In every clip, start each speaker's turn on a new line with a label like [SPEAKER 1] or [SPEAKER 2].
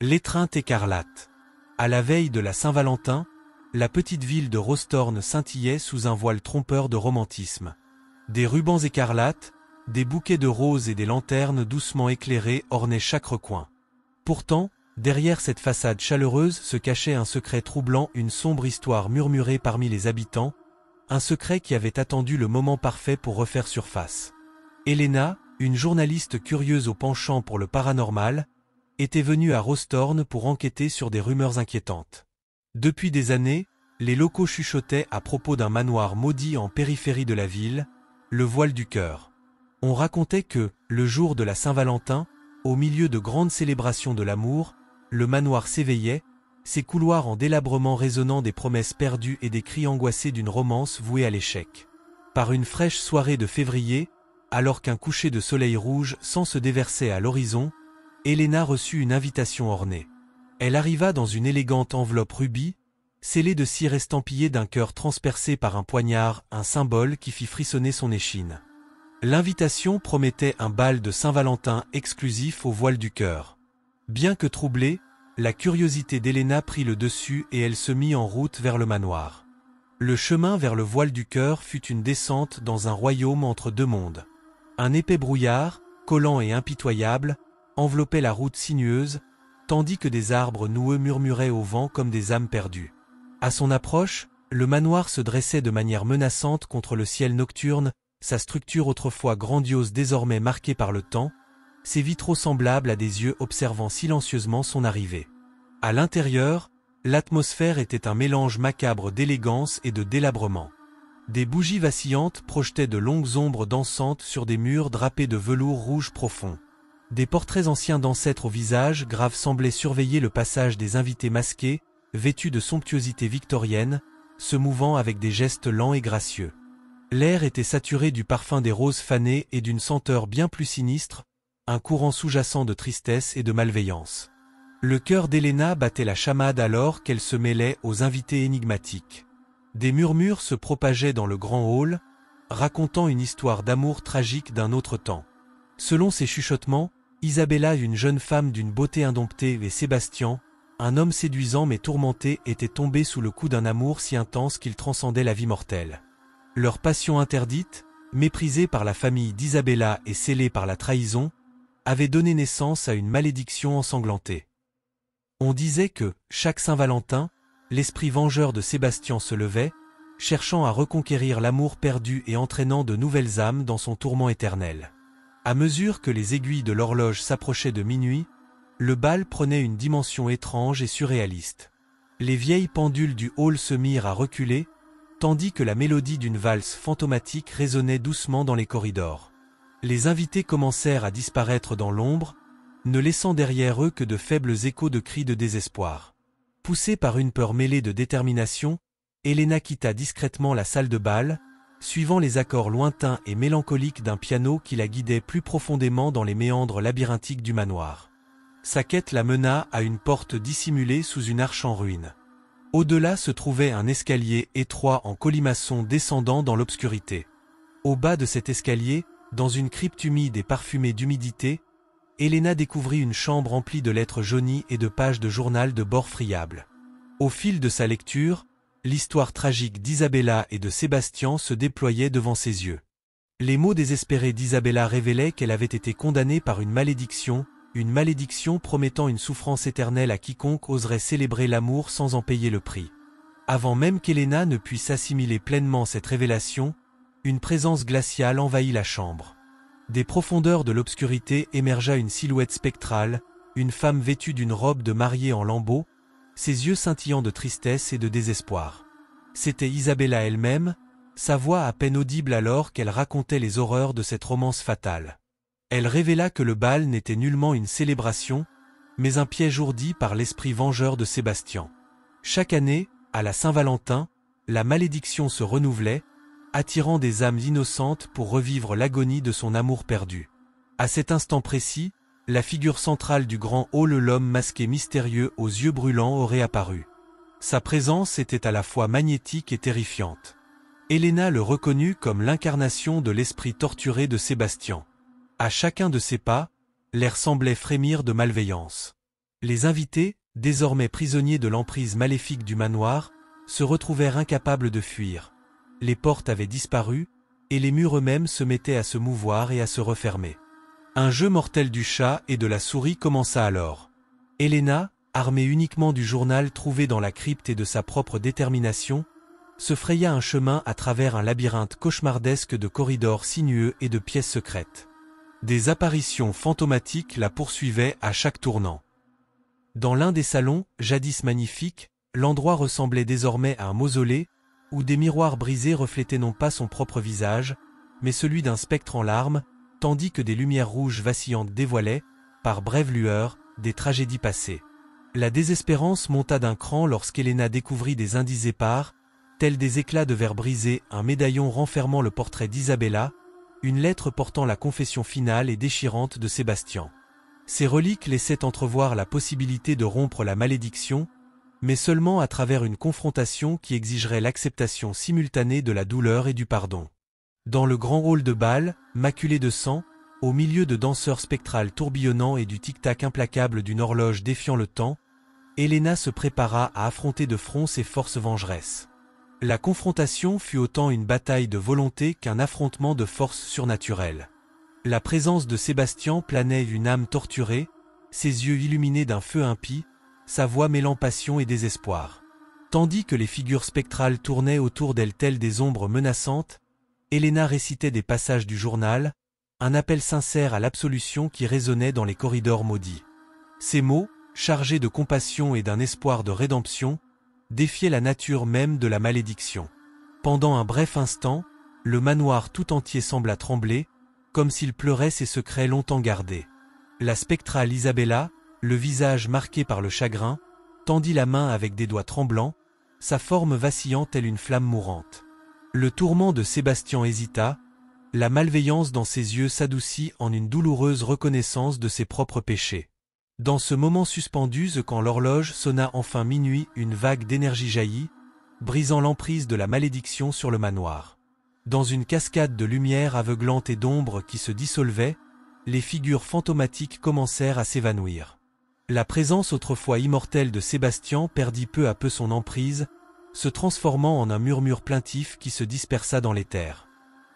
[SPEAKER 1] L'étreinte écarlate. À la veille de la Saint-Valentin, la petite ville de Rostorn scintillait sous un voile trompeur de romantisme. Des rubans écarlates, des bouquets de roses et des lanternes doucement éclairées ornaient chaque recoin. Pourtant, derrière cette façade chaleureuse se cachait un secret troublant, une sombre histoire murmurée parmi les habitants, un secret qui avait attendu le moment parfait pour refaire surface. Elena, une journaliste curieuse au penchant pour le paranormal, était venue à Rostorn pour enquêter sur des rumeurs inquiétantes. Depuis des années, les locaux chuchotaient à propos d'un manoir maudit en périphérie de la ville, le Voile du Cœur. On racontait que, le jour de la Saint-Valentin, au milieu de grandes célébrations de l'amour, le manoir s'éveillait, ses couloirs en délabrement résonnant des promesses perdues et des cris angoissés d'une romance vouée à l'échec. Par une fraîche soirée de février, alors qu'un coucher de soleil rouge sans se déversait à l'horizon, Elena reçut une invitation ornée. Elle arriva dans une élégante enveloppe rubis, scellée de cire estampillée d'un cœur transpercé par un poignard, un symbole qui fit frissonner son échine. L'invitation promettait un bal de Saint-Valentin exclusif au Voile du Cœur. Bien que troublée, la curiosité d'Elena prit le dessus et elle se mit en route vers le manoir. Le chemin vers le Voile du Cœur fut une descente dans un royaume entre deux mondes. Un épais brouillard, collant et impitoyable, enveloppait la route sinueuse, tandis que des arbres noueux murmuraient au vent comme des âmes perdues. À son approche, le manoir se dressait de manière menaçante contre le ciel nocturne, sa structure autrefois grandiose désormais marquée par le temps, ses vitraux semblables à des yeux observant silencieusement son arrivée. À l'intérieur, l'atmosphère était un mélange macabre d'élégance et de délabrement. Des bougies vacillantes projetaient de longues ombres dansantes sur des murs drapés de velours rouge profond. Des portraits anciens d'ancêtres au visage grave semblaient surveiller le passage des invités masqués, vêtus de somptuosité victorienne, se mouvant avec des gestes lents et gracieux. L'air était saturé du parfum des roses fanées et d'une senteur bien plus sinistre, un courant sous-jacent de tristesse et de malveillance. Le cœur d'Elena battait la chamade alors qu'elle se mêlait aux invités énigmatiques. Des murmures se propageaient dans le grand hall, racontant une histoire d'amour tragique d'un autre temps. Selon ces chuchotements, Isabella, une jeune femme d'une beauté indomptée, et Sébastien, un homme séduisant mais tourmenté, étaient tombés sous le coup d'un amour si intense qu'il transcendait la vie mortelle. Leur passion interdite, méprisée par la famille d'Isabella et scellée par la trahison, avait donné naissance à une malédiction ensanglantée. On disait que, chaque Saint-Valentin, l'esprit vengeur de Sébastien se levait, cherchant à reconquérir l'amour perdu et entraînant de nouvelles âmes dans son tourment éternel. À mesure que les aiguilles de l'horloge s'approchaient de minuit, le bal prenait une dimension étrange et surréaliste. Les vieilles pendules du hall se mirent à reculer, tandis que la mélodie d'une valse fantomatique résonnait doucement dans les corridors. Les invités commencèrent à disparaître dans l'ombre, ne laissant derrière eux que de faibles échos de cris de désespoir. Poussée par une peur mêlée de détermination, Elena quitta discrètement la salle de bal, suivant les accords lointains et mélancoliques d'un piano qui la guidait plus profondément dans les méandres labyrinthiques du manoir. Sa quête la mena à une porte dissimulée sous une arche en ruine. Au-delà se trouvait un escalier étroit en colimaçon descendant dans l'obscurité. Au bas de cet escalier, dans une crypte humide et parfumée d'humidité, Elena découvrit une chambre remplie de lettres jaunies et de pages de journal de bord friable. Au fil de sa lecture, l'histoire tragique d'Isabella et de Sébastien se déployait devant ses yeux. Les mots désespérés d'Isabella révélaient qu'elle avait été condamnée par une malédiction promettant une souffrance éternelle à quiconque oserait célébrer l'amour sans en payer le prix. Avant même qu'Elena ne puisse assimiler pleinement cette révélation, une présence glaciale envahit la chambre. Des profondeurs de l'obscurité émergea une silhouette spectrale, une femme vêtue d'une robe de mariée en lambeaux, ses yeux scintillant de tristesse et de désespoir. C'était Isabella elle-même, sa voix à peine audible alors qu'elle racontait les horreurs de cette romance fatale. Elle révéla que le bal n'était nullement une célébration, mais un piège ourdi par l'esprit vengeur de Sébastien. Chaque année, à la Saint-Valentin, la malédiction se renouvelait, attirant des âmes innocentes pour revivre l'agonie de son amour perdu. À cet instant précis, la figure centrale du grand hall, l'homme masqué mystérieux aux yeux brûlants, aurait apparu. Sa présence était à la fois magnétique et terrifiante. Elena le reconnut comme l'incarnation de l'esprit torturé de Sébastien. À chacun de ses pas, l'air semblait frémir de malveillance. Les invités, désormais prisonniers de l'emprise maléfique du manoir, se retrouvèrent incapables de fuir. Les portes avaient disparu, et les murs eux-mêmes se mettaient à se mouvoir et à se refermer. Un jeu mortel du chat et de la souris commença alors. Helena, armée uniquement du journal trouvé dans la crypte et de sa propre détermination, se fraya un chemin à travers un labyrinthe cauchemardesque de corridors sinueux et de pièces secrètes. Des apparitions fantomatiques la poursuivaient à chaque tournant. Dans l'un des salons, jadis magnifiques, l'endroit ressemblait désormais à un mausolée, où des miroirs brisés reflétaient non pas son propre visage, mais celui d'un spectre en larmes, tandis que des lumières rouges vacillantes dévoilaient, par brèves lueurs, des tragédies passées. La désespérance monta d'un cran lorsqu'Helena découvrit des indices épars, tels des éclats de verre brisés, un médaillon renfermant le portrait d'Isabella, une lettre portant la confession finale et déchirante de Sébastien. Ces reliques laissaient entrevoir la possibilité de rompre la malédiction, mais seulement à travers une confrontation qui exigerait l'acceptation simultanée de la douleur et du pardon. Dans le grand hall de bal, maculé de sang, au milieu de danseurs spectrales tourbillonnants et du tic-tac implacable d'une horloge défiant le temps, Helena se prépara à affronter de front ses forces vengeresses. La confrontation fut autant une bataille de volonté qu'un affrontement de forces surnaturelles. La présence de Sébastien planait une âme torturée, ses yeux illuminés d'un feu impie, sa voix mêlant passion et désespoir. Tandis que les figures spectrales tournaient autour d'elle telles des ombres menaçantes, Helena récitait des passages du journal, un appel sincère à l'absolution qui résonnait dans les corridors maudits. Ces mots, chargés de compassion et d'un espoir de rédemption, défiaient la nature même de la malédiction. Pendant un bref instant, le manoir tout entier sembla trembler, comme s'il pleurait ses secrets longtemps gardés. La spectrale Isabella, le visage marqué par le chagrin, tendit la main avec des doigts tremblants, sa forme vacillant telle une flamme mourante. Le tourment de Sébastien hésita, la malveillance dans ses yeux s'adoucit en une douloureuse reconnaissance de ses propres péchés. Dans ce moment suspendu, quand l'horloge sonna enfin minuit, une vague d'énergie jaillit, brisant l'emprise de la malédiction sur le manoir. Dans une cascade de lumière aveuglante et d'ombre qui se dissolvait, les figures fantomatiques commencèrent à s'évanouir. La présence autrefois immortelle de Sébastien perdit peu à peu son emprise, se transformant en un murmure plaintif qui se dispersa dans l'éther.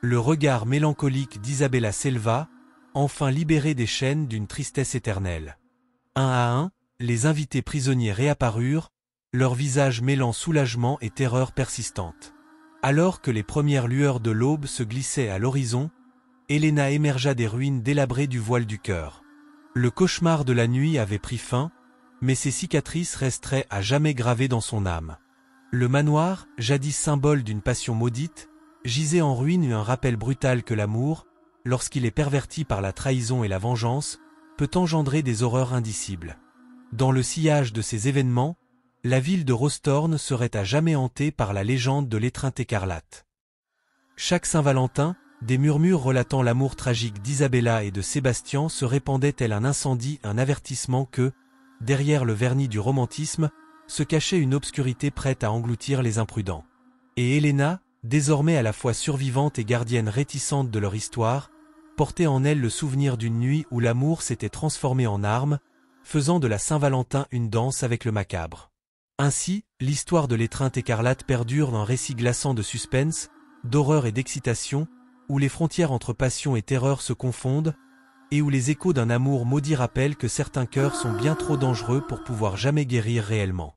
[SPEAKER 1] Le regard mélancolique d'Isabella s'éleva, enfin libéré des chaînes d'une tristesse éternelle. Un à un, les invités prisonniers réapparurent, leurs visages mêlant soulagement et terreur persistante. Alors que les premières lueurs de l'aube se glissaient à l'horizon, Helena émergea des ruines délabrées du voile du cœur. Le cauchemar de la nuit avait pris fin, mais ses cicatrices resteraient à jamais gravées dans son âme. Le manoir, jadis symbole d'une passion maudite, gisait en ruine, un rappel brutal que l'amour, lorsqu'il est perverti par la trahison et la vengeance, peut engendrer des horreurs indicibles. Dans le sillage de ces événements, la ville de Rostorn serait à jamais hantée par la légende de l'étreinte écarlate. Chaque Saint-Valentin, des murmures relatant l'amour tragique d'Isabella et de Sébastien se répandaient tel un incendie, un avertissement que, derrière le vernis du romantisme, se cachait une obscurité prête à engloutir les imprudents. Et Helena, désormais à la fois survivante et gardienne réticente de leur histoire, portait en elle le souvenir d'une nuit où l'amour s'était transformé en arme, faisant de la Saint-Valentin une danse avec le macabre. Ainsi, l'histoire de l'étreinte écarlate perdure d'un récit glaçant de suspense, d'horreur et d'excitation, où les frontières entre passion et terreur se confondent, et où les échos d'un amour maudit rappellent que certains cœurs sont bien trop dangereux pour pouvoir jamais guérir réellement.